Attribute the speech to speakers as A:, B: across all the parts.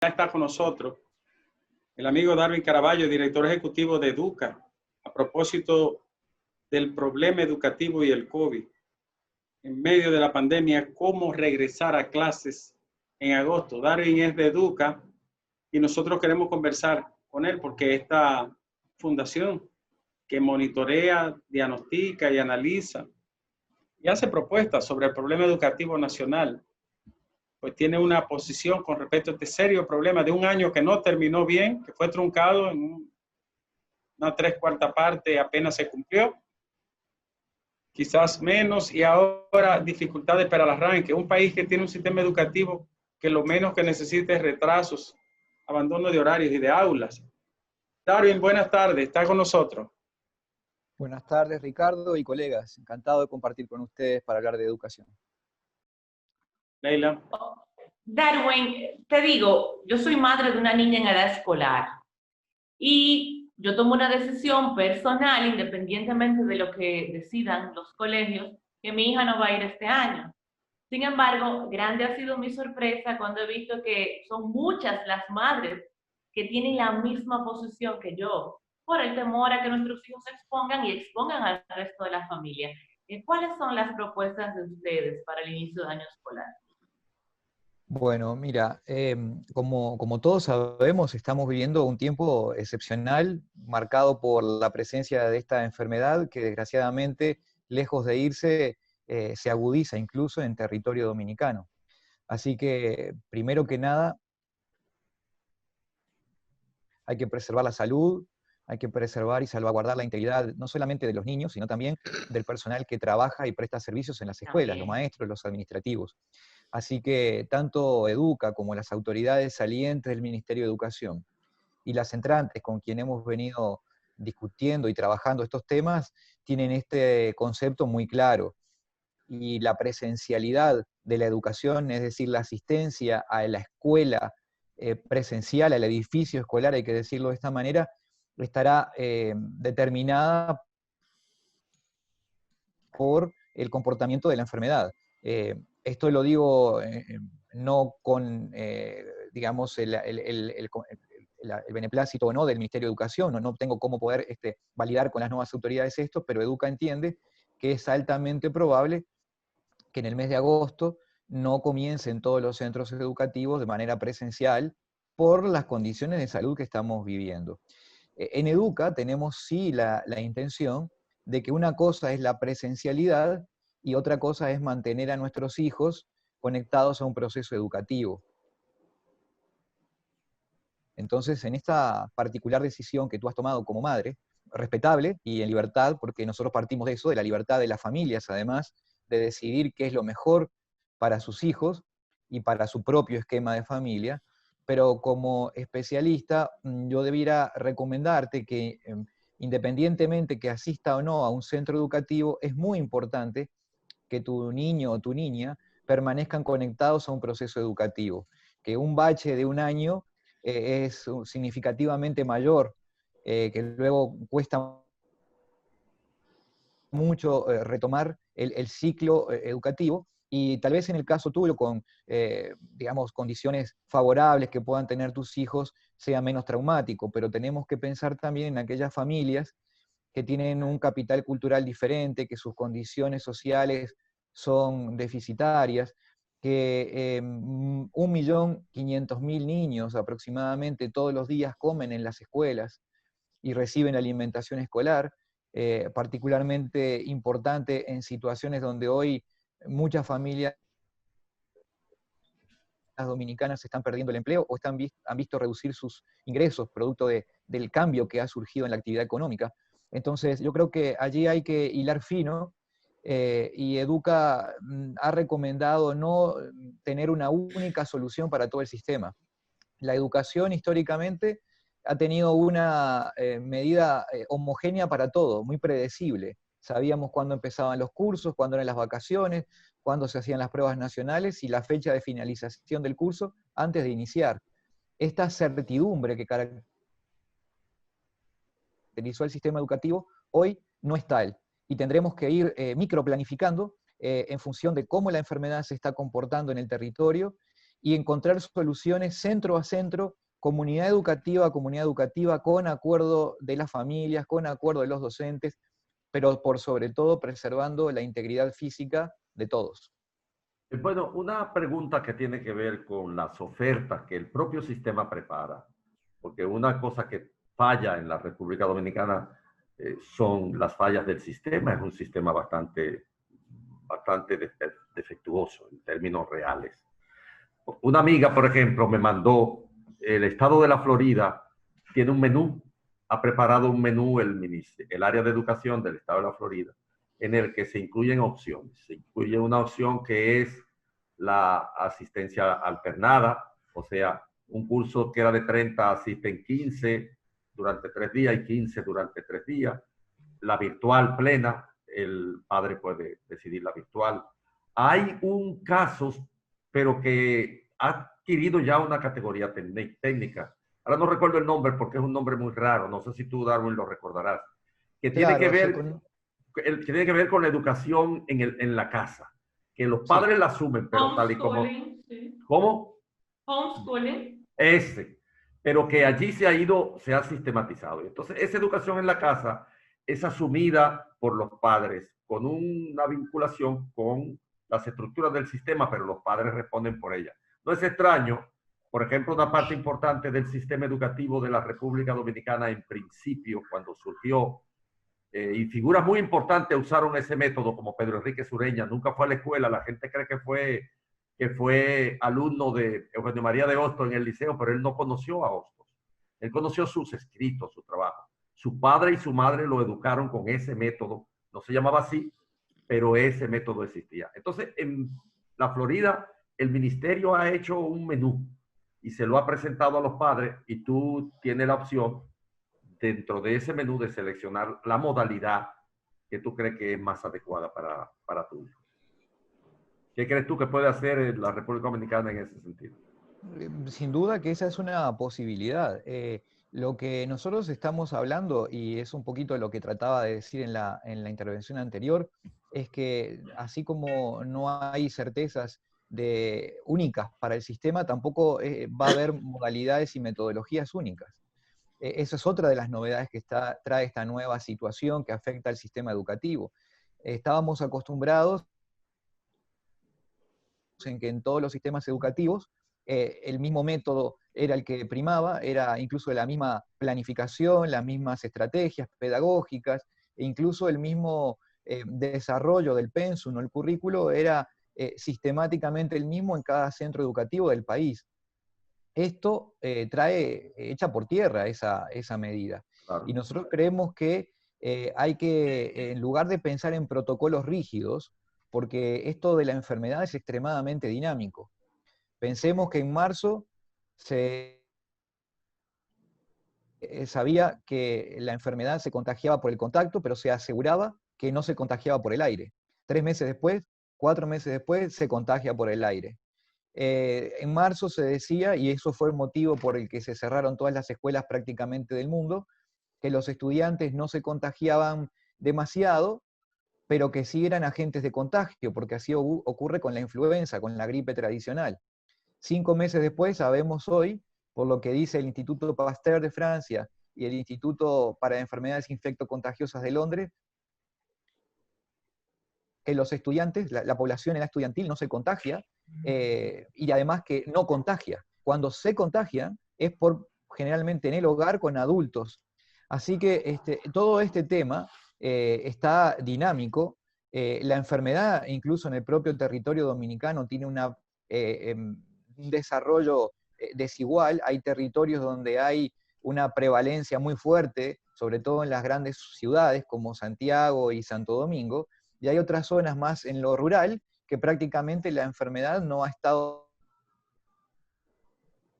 A: Ya está con nosotros el amigo Darwin Caraballo, director ejecutivo de Educa, a propósito del problema educativo y el COVID. En medio de la pandemia, ¿cómo regresar a clases en agosto? Darwin es de Educa y nosotros queremos conversar con él porque esta fundación que monitorea, diagnostica y analiza y hace propuestas sobre el problema educativo nacional, pues tiene una posición con respecto a este serio problema de un año que no terminó bien, que fue truncado en una 3/4 parte, apenas se cumplió, quizás menos, y ahora dificultades para el arranque. Un país que tiene un sistema educativo que lo menos que necesita es retrasos, abandono de horarios y de aulas. Darwin, buenas tardes, está con nosotros.
B: Buenas tardes, Ricardo y colegas. Encantado de compartir con ustedes para hablar de educación.
A: Leila.
C: Darwin, te digo, yo soy madre de una niña en edad escolar y yo tomo una decisión personal, independientemente de lo que decidan los colegios, que mi hija no va a ir este año. Sin embargo, grande ha sido mi sorpresa cuando he visto que son muchas las madres que tienen la misma posición que yo, por el temor a que nuestros hijos se expongan y expongan al resto de la familia. ¿Cuáles son las propuestas de ustedes para el inicio de año escolar?
B: Bueno, mira, como todos sabemos, estamos viviendo un tiempo excepcional, marcado por la presencia de esta enfermedad que desgraciadamente, lejos de irse, se agudiza incluso en territorio dominicano. Así que, primero que nada, hay que preservar la salud, hay que preservar y salvaguardar la integridad no solamente de los niños, sino también del personal que trabaja y presta servicios en las escuelas, los maestros, los administrativos. Así que tanto Educa como las autoridades salientes del Ministerio de Educación y las entrantes con quien hemos venido discutiendo y trabajando estos temas, tienen este concepto muy claro. Y la presencialidad de la educación, es decir, la asistencia a la escuela presencial, al edificio escolar, hay que decirlo de esta manera, estará determinada por el comportamiento de la enfermedad. Esto lo digo no con, digamos, el beneplácito o no del Ministerio de Educación, no tengo cómo poder validar con las nuevas autoridades esto, pero Educa entiende que es altamente probable que en el mes de agosto no comiencen todos los centros educativos de manera presencial por las condiciones de salud que estamos viviendo. En Educa tenemos sí la intención de que una cosa es la presencialidad y otra cosa es mantener a nuestros hijos conectados a un proceso educativo. Entonces, en esta particular decisión que tú has tomado como madre, respetable y en libertad, porque nosotros partimos de eso, de la libertad de las familias, además, de decidir qué es lo mejor para sus hijos y para su propio esquema de familia, pero como especialista, yo debiera recomendarte que, independientemente que asista o no a un centro educativo, es muy importante que tu niño o tu niña permanezcan conectados a un proceso educativo, que un bache de un año es significativamente mayor, que luego cuesta mucho retomar el ciclo educativo, y tal vez en el caso tuyo, con digamos, condiciones favorables que puedan tener tus hijos, sea menos traumático, pero tenemos que pensar también en aquellas familias que tienen un capital cultural diferente, que sus condiciones sociales son deficitarias, que 1.500.000 niños aproximadamente todos los días comen en las escuelas y reciben alimentación escolar, particularmente importante en situaciones donde hoy muchas familias dominicanas están perdiendo el empleo o han visto reducir sus ingresos producto del cambio que ha surgido en la actividad económica. Entonces, yo creo que allí hay que hilar fino, y Educa ha recomendado no tener una única solución para todo el sistema. La educación históricamente ha tenido una medida homogénea para todo, muy predecible. Sabíamos cuándo empezaban los cursos, cuándo eran las vacaciones, cuándo se hacían las pruebas nacionales y la fecha de finalización del curso antes de iniciar. Esta certidumbre que caracterizó el sistema educativo hoy no es tal, y tendremos que ir microplanificando en función de cómo la enfermedad se está comportando en el territorio y encontrar soluciones centro a centro, comunidad educativa a comunidad educativa, con acuerdo de las familias, con acuerdo de los docentes, pero por sobre todo preservando la integridad física de todos.
D: Bueno, una pregunta que tiene que ver con las ofertas que el propio sistema prepara, porque una cosa que falla en la República Dominicana son las fallas del sistema. Es un sistema bastante defectuoso en términos reales. Una amiga, por ejemplo, me mandó, el estado de la Florida tiene un menú, ha preparado un menú el área de educación del estado de la Florida, en el que se incluyen opciones. Se incluye una opción que es la asistencia alternada, o sea, un curso que era de 30, asisten 15 durante 3 días y 15 durante 3 días. La virtual plena, el padre puede decidir la virtual. Hay un caso, pero que ha adquirido ya una categoría técnica. Ahora no recuerdo el nombre porque es un nombre muy raro, no sé si tú, Darwin, lo recordarás, que tiene,
B: Claro,
D: tiene que ver con la educación en la casa, que los padres la asumen, pero tal y como...
C: Sí.
D: ¿Cómo?
C: Homeschooling.
D: Pero que allí se ha sistematizado. Entonces, esa educación en la casa es asumida por los padres con una vinculación con las estructuras del sistema, pero los padres responden por ella. No es extraño, por ejemplo, una parte importante del sistema educativo de la República Dominicana en principio, cuando surgió, y figuras muy importantes usaron ese método, como Pedro Enrique Sureña, nunca fue a la escuela, la gente cree que fue alumno de Eugenio María de Hostos en el liceo, pero él no conoció a Hostos. Él conoció sus escritos, su trabajo. Su padre y su madre lo educaron con ese método. No se llamaba así, pero ese método existía. Entonces, en la Florida, el ministerio ha hecho un menú y se lo ha presentado a los padres y tú tienes la opción dentro de ese menú de seleccionar la modalidad que tú crees que es más adecuada para tu hijo. ¿Qué crees tú que puede hacer la República Dominicana en ese sentido?
B: Sin duda que esa es una posibilidad. Lo que nosotros estamos hablando, y es un poquito lo que trataba de decir en la intervención anterior, es que así como no hay certezas únicas para el sistema, tampoco va a haber modalidades y metodologías únicas. Esa es otra de las novedades que trae esta nueva situación que afecta al sistema educativo. Estábamos acostumbrados en que en todos los sistemas educativos el mismo método era el que primaba, era incluso la misma planificación, las mismas estrategias pedagógicas, e incluso el mismo desarrollo del pensum o el currículo era sistemáticamente el mismo en cada centro educativo del país. Esto echa por tierra esa medida.
D: Claro.
B: Y nosotros creemos que hay que, en lugar de pensar en protocolos rígidos, porque esto de la enfermedad es extremadamente dinámico. Pensemos que en marzo se sabía que la enfermedad se contagiaba por el contacto, pero se aseguraba que no se contagiaba por el aire. 3 meses después, 4 meses después, se contagia por el aire. En marzo se decía, y eso fue el motivo por el que se cerraron todas las escuelas prácticamente del mundo, que los estudiantes no se contagiaban demasiado, pero que sí eran agentes de contagio, porque así ocurre con la influenza, con la gripe tradicional. 5 meses después, sabemos hoy, por lo que dice el Instituto Pasteur de Francia y el Instituto para Enfermedades Infectocontagiosas de Londres, que los estudiantes, la población estudiantil no se contagia, y además que no contagia. Cuando se contagia es generalmente en el hogar con adultos. Así que todo este tema está dinámico. La enfermedad, incluso en el propio territorio dominicano, tiene un desarrollo desigual. Hay territorios donde hay una prevalencia muy fuerte, sobre todo en las grandes ciudades como Santiago y Santo Domingo, y hay otras zonas más en lo rural que prácticamente la enfermedad no ha estado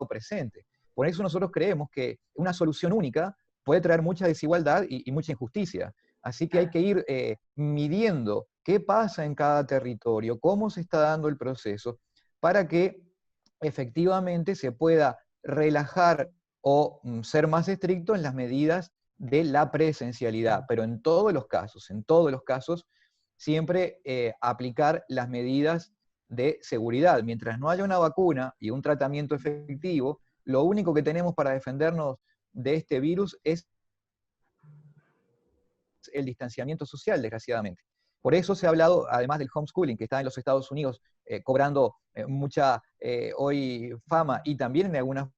B: presente. Por eso nosotros creemos que una solución única puede traer mucha desigualdad y mucha injusticia. Así que hay que ir midiendo qué pasa en cada territorio, cómo se está dando el proceso, para que efectivamente se pueda relajar o ser más estricto en las medidas de la presencialidad, pero en todos los casos, siempre aplicar las medidas de seguridad. Mientras no haya una vacuna y un tratamiento efectivo, lo único que tenemos para defendernos de este virus es el distanciamiento social, desgraciadamente. Por eso se ha hablado, además del homeschooling, que está en los Estados Unidos cobrando mucha hoy fama, y también en algunas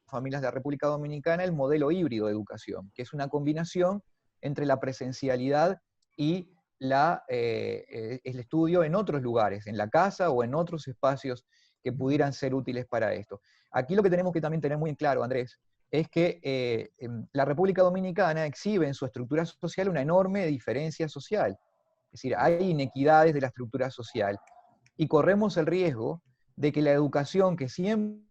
B: familias de la República Dominicana, el modelo híbrido de educación, que es una combinación entre la presencialidad y el estudio en otros lugares, en la casa o en otros espacios que pudieran ser útiles para esto. Aquí lo que tenemos que también tener muy en claro, Andrés, es que la República Dominicana exhibe en su estructura social una enorme diferencia social. Es decir, hay inequidades de la estructura social y corremos el riesgo de que la educación, que siempre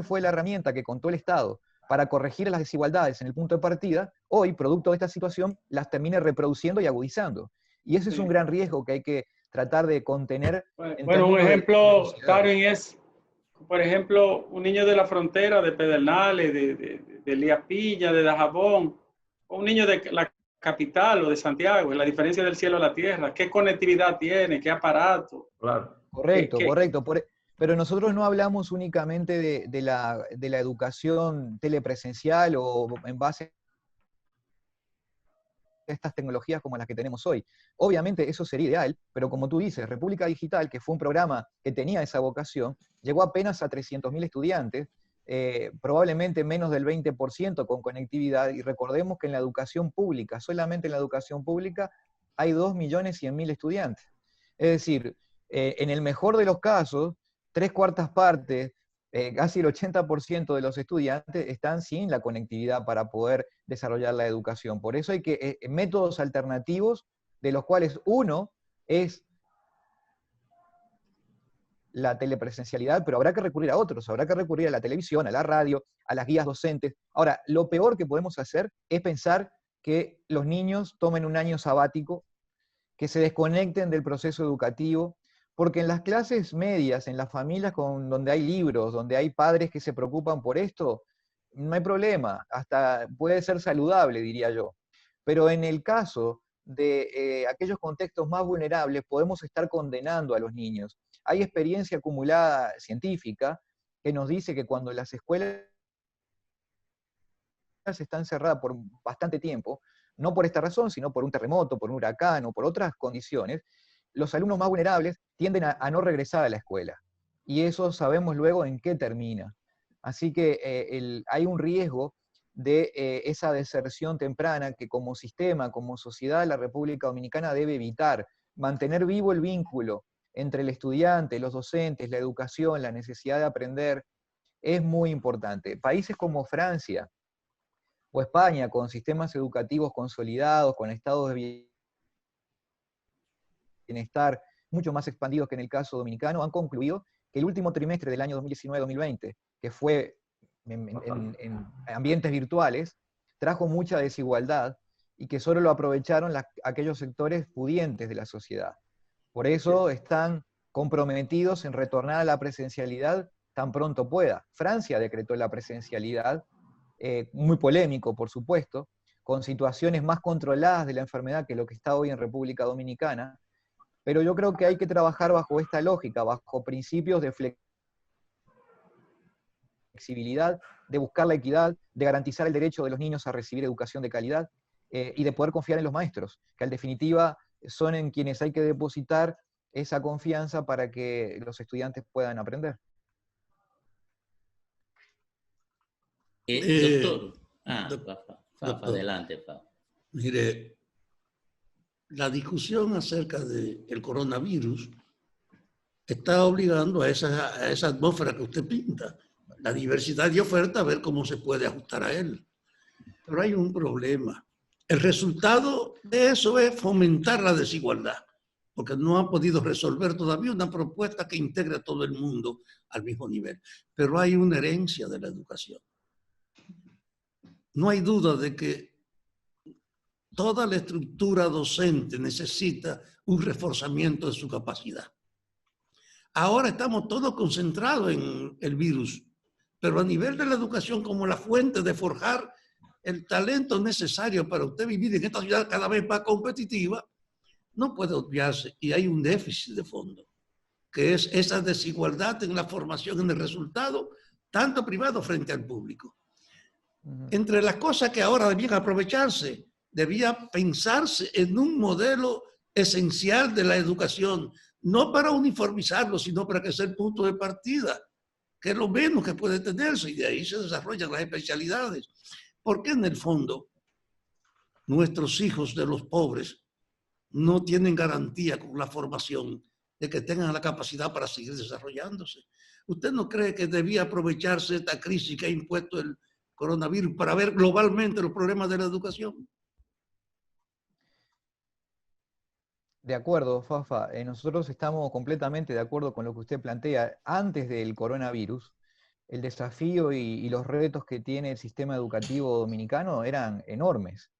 B: fue la herramienta que contó el Estado para corregir las desigualdades en el punto de partida, hoy, producto de esta situación, las termine reproduciendo y agudizando. Y ese es un gran riesgo que hay que tratar de contener.
A: Bueno, un ejemplo, Darwin, es, por ejemplo, un niño de la frontera, de Pedernales, de Liapilla, de Dajabón, o un niño de la capital o de Santiago, la diferencia del cielo a la tierra, qué conectividad tiene, qué aparato.
D: Claro.
B: Correcto, correcto. Pero nosotros no hablamos únicamente de la educación telepresencial o en base a estas tecnologías como las que tenemos hoy. Obviamente eso sería ideal, pero como tú dices, República Digital, que fue un programa que tenía esa vocación, llegó apenas a 300.000 estudiantes, probablemente menos del 20% con conectividad, y recordemos que en la educación pública, solamente en la educación pública, hay 2.100.000 estudiantes. Es decir, en el mejor de los casos, 3/4 partes, casi el 80% de los estudiantes están sin la conectividad para poder desarrollar la educación. Por eso hay que métodos alternativos, de los cuales uno es la telepresencialidad, pero habrá que recurrir a otros, habrá que recurrir a la televisión, a la radio, a las guías docentes. Ahora, lo peor que podemos hacer es pensar que los niños tomen un año sabático, que se desconecten del proceso educativo, porque en las clases medias, en las familias donde hay libros, donde hay padres que se preocupan por esto, no hay problema, hasta puede ser saludable, diría yo. Pero en el caso de aquellos contextos más vulnerables, podemos estar condenando a los niños. Hay experiencia acumulada científica que nos dice que cuando las escuelas están cerradas por bastante tiempo, no por esta razón, sino por un terremoto, por un huracán o por otras condiciones, los alumnos más vulnerables tienden a no regresar a la escuela. Y eso sabemos luego en qué termina. Así que hay un riesgo de esa deserción temprana que como sistema, como sociedad, la República Dominicana debe evitar. Mantener vivo el vínculo entre el estudiante, los docentes, la educación, la necesidad de aprender, es muy importante. Países como Francia o España, con sistemas educativos consolidados, con estados de bienestar mucho más expandidos que en el caso dominicano, han concluido que el último trimestre del año 2019-2020, que fue en ambientes virtuales, trajo mucha desigualdad y que solo lo aprovecharon aquellos sectores pudientes de la sociedad. Por eso están comprometidos en retornar a la presencialidad tan pronto pueda. Francia decretó la presencialidad, muy polémico, por supuesto, con situaciones más controladas de la enfermedad que lo que está hoy en República Dominicana, pero yo creo que hay que trabajar bajo esta lógica, bajo principios de flexibilidad, de buscar la equidad, de garantizar el derecho de los niños a recibir educación de calidad y de poder confiar en los maestros, que en definitiva son en quienes hay que depositar esa confianza para que los estudiantes puedan aprender.
E: Doctor.
F: Doctor,
E: adelante, Fa.
F: Mire, la discusión acerca del coronavirus está obligando a esa atmósfera que usted pinta, la diversidad de oferta, a ver cómo se puede ajustar a él. Pero hay un problema. El resultado de eso es fomentar la desigualdad, porque no han podido resolver todavía una propuesta que integre a todo el mundo al mismo nivel. Pero hay una herencia de la educación. No hay duda de que toda la estructura docente necesita un reforzamiento de su capacidad. Ahora estamos todos concentrados en el virus, pero a nivel de la educación como la fuente de forjar el talento necesario para usted vivir en esta ciudad cada vez más competitiva, no puede obviarse, y hay un déficit de fondo, que es esa desigualdad en la formación, en el resultado, tanto privado frente al público. Entre las cosas que ahora debían aprovecharse, debía pensarse en un modelo esencial de la educación, no para uniformizarlo, sino para que sea el punto de partida, que es lo menos que puede tenerse, y de ahí se desarrollan las especialidades. Porque en el fondo, nuestros hijos de los pobres no tienen garantía con la formación de que tengan la capacidad para seguir desarrollándose. ¿Usted no cree que debía aprovecharse esta crisis que ha impuesto el coronavirus para ver globalmente los problemas de la educación?
B: De acuerdo, Fafa. Nosotros estamos completamente de acuerdo con lo que usted plantea. Antes del coronavirus, el desafío y los retos que tiene el sistema educativo dominicano eran enormes.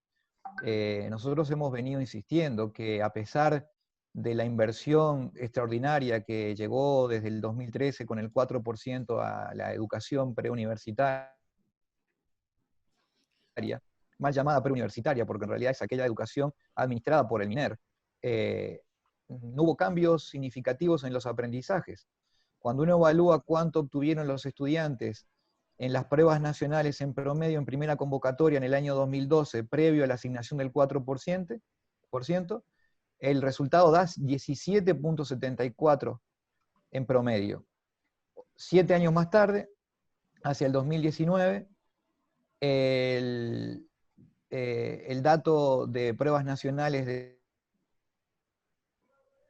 B: Nosotros hemos venido insistiendo que a pesar de la inversión extraordinaria que llegó desde el 2013 con el 4% a la educación preuniversitaria, mal llamada preuniversitaria, porque en realidad es aquella educación administrada por el MINER, no hubo cambios significativos en los aprendizajes. Cuando uno evalúa cuánto obtuvieron los estudiantes en las pruebas nacionales en promedio en primera convocatoria en el año 2012, previo a la asignación del 4%, el resultado da 17.74 en promedio. 7 años más tarde, hacia el 2019, el dato de pruebas nacionales de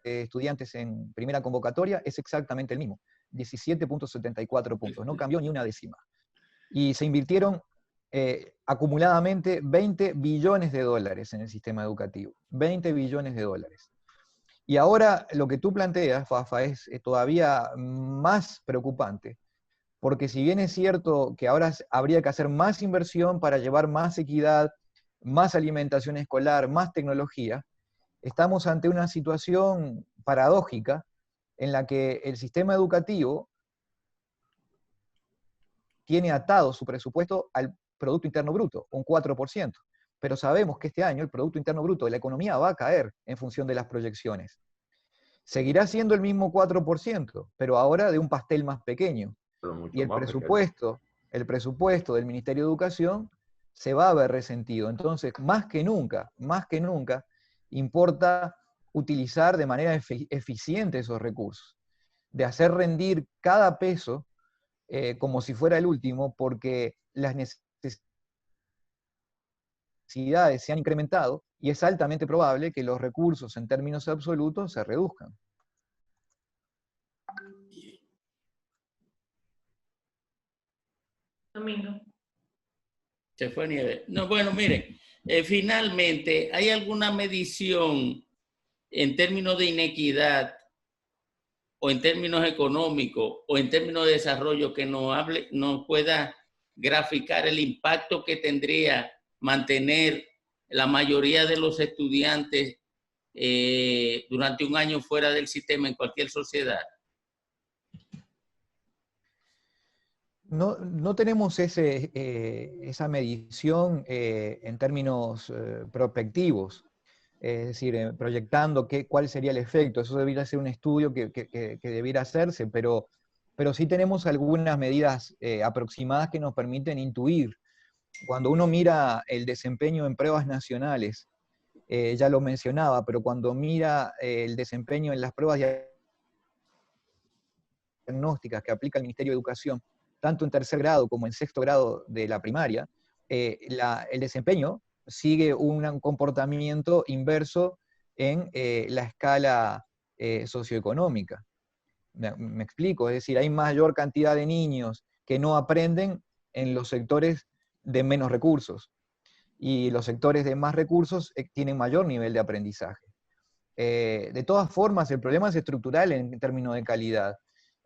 B: estudiantes en primera convocatoria es exactamente el mismo, 17.74 puntos, no cambió ni una décima. Y se invirtieron acumuladamente 20 billones de dólares en el sistema educativo, 20 billones de dólares. Y ahora lo que tú planteas, Fafa, es todavía más preocupante, porque si bien es cierto que ahora habría que hacer más inversión para llevar más equidad, más alimentación escolar, más tecnología, estamos ante una situación paradójica en la que el sistema educativo tiene atado su presupuesto al Producto Interno Bruto, un 4%. Pero sabemos que este año el Producto Interno Bruto de la economía va a caer en función de las proyecciones. Seguirá siendo el mismo 4%, pero ahora de un pastel más pequeño. Y el presupuesto del Ministerio de Educación se va a ver resentido. Entonces, más que nunca, importa utilizar de manera eficiente esos recursos, de hacer rendir cada peso como si fuera el último, porque las necesidades se han incrementado y es altamente probable que los recursos en términos absolutos se reduzcan.
C: Domingo.
E: Se fue Nieves. No, bueno, miren, finalmente, ¿hay alguna medición en términos de inequidad o en términos económicos o en términos de desarrollo que nos pueda graficar el impacto que tendría mantener la mayoría de los estudiantes durante un año fuera del sistema en cualquier sociedad?
B: No tenemos esa medición en términos prospectivos, es decir, proyectando cuál sería el efecto. Eso debería ser un estudio que debiera hacerse, pero sí tenemos algunas medidas aproximadas que nos permiten intuir. Cuando uno mira el desempeño en pruebas nacionales, ya lo mencionaba, pero cuando mira el desempeño en las pruebas diagnósticas que aplica el Ministerio de Educación, tanto en tercer grado como en sexto grado de la primaria, el desempeño sigue un comportamiento inverso en la escala socioeconómica. Me explico, es decir, hay mayor cantidad de niños que no aprenden en los sectores de menos recursos, y los sectores de más recursos tienen mayor nivel de aprendizaje. De todas formas, el problema es estructural en términos de calidad.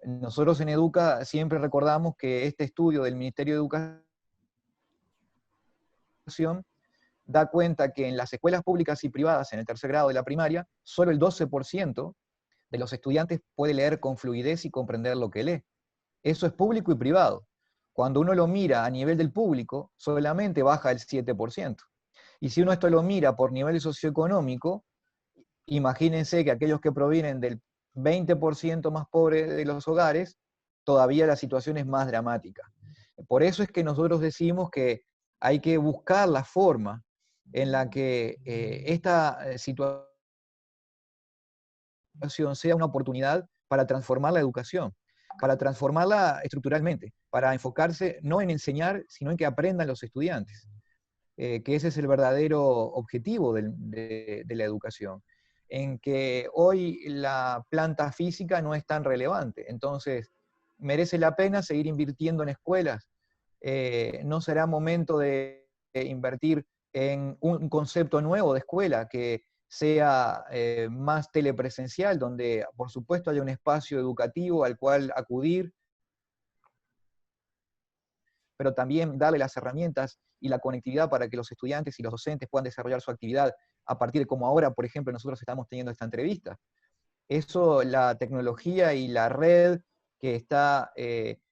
B: Nosotros en Educa siempre recordamos que este estudio del Ministerio de Educación da cuenta que en las escuelas públicas y privadas en el tercer grado de la primaria, solo el 12% de los estudiantes puede leer con fluidez y comprender lo que lee. Eso es público y privado. Cuando uno lo mira a nivel del público, solamente baja el 7%. Y si uno esto lo mira por nivel socioeconómico, imagínense que aquellos que provienen del 20% más pobre de los hogares, todavía la situación es más dramática. Por eso es que nosotros decimos que hay que buscar la forma en la que esta situación sea una oportunidad para transformar la educación, para transformarla estructuralmente, para enfocarse no en enseñar, sino en que aprendan los estudiantes, que ese es el verdadero objetivo de la educación, en que hoy la planta física no es tan relevante, entonces merece la pena seguir invirtiendo en escuelas. No será momento de invertir en un concepto nuevo de escuela que sea más telepresencial, donde por supuesto haya un espacio educativo al cual acudir, pero también darle las herramientas y la conectividad para que los estudiantes y los docentes puedan desarrollar su actividad a partir de como ahora, por ejemplo, nosotros estamos teniendo esta entrevista. Eso, la tecnología y la red que está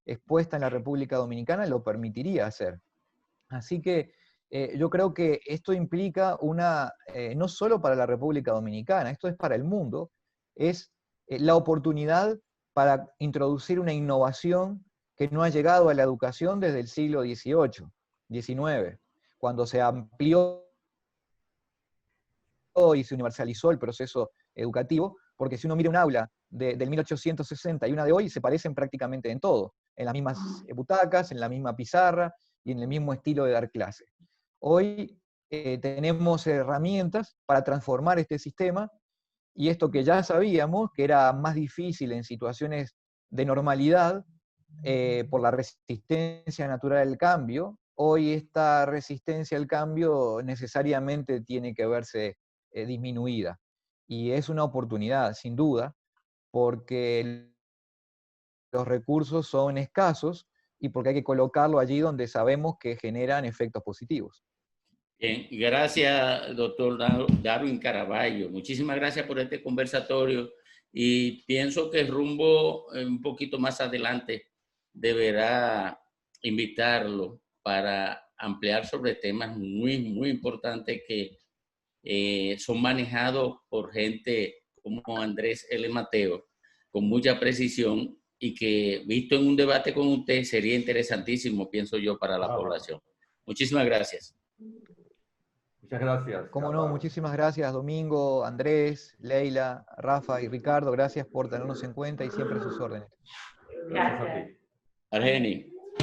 B: expuesta en la República Dominicana lo permitiría hacer. Así que yo creo que esto implica no solo para la República Dominicana, esto es para el mundo, es la oportunidad para introducir una innovación que no ha llegado a la educación desde el siglo XVIII, XIX, cuando se amplió y se universalizó el proceso educativo, porque si uno mira un aula del 1860 y una de hoy, se parecen prácticamente en todo, en las mismas butacas, en la misma pizarra y en el mismo estilo de dar clase. Hoy tenemos herramientas para transformar este sistema, y esto que ya sabíamos, que era más difícil en situaciones de normalidad, por la resistencia natural al cambio, hoy esta resistencia al cambio necesariamente tiene que verse disminuida. Y es una oportunidad, sin duda, porque los recursos son escasos y porque hay que colocarlo allí donde sabemos que generan efectos positivos.
E: Bien, gracias, doctor Darwin Caraballo. Muchísimas gracias por este conversatorio y pienso que rumbo un poquito más adelante deberá invitarlo para ampliar sobre temas muy importantes que son manejados por gente como Andrés L. Mateo con mucha precisión y que visto en un debate con usted sería interesantísimo, pienso yo, para la población. Muchísimas gracias.
D: Muchas gracias.
B: Cómo no, muchísimas gracias Domingo, Andrés, Leila, Rafa y Ricardo, gracias por tenernos en cuenta y siempre a sus órdenes.
D: Gracias a ti.
E: Argeni.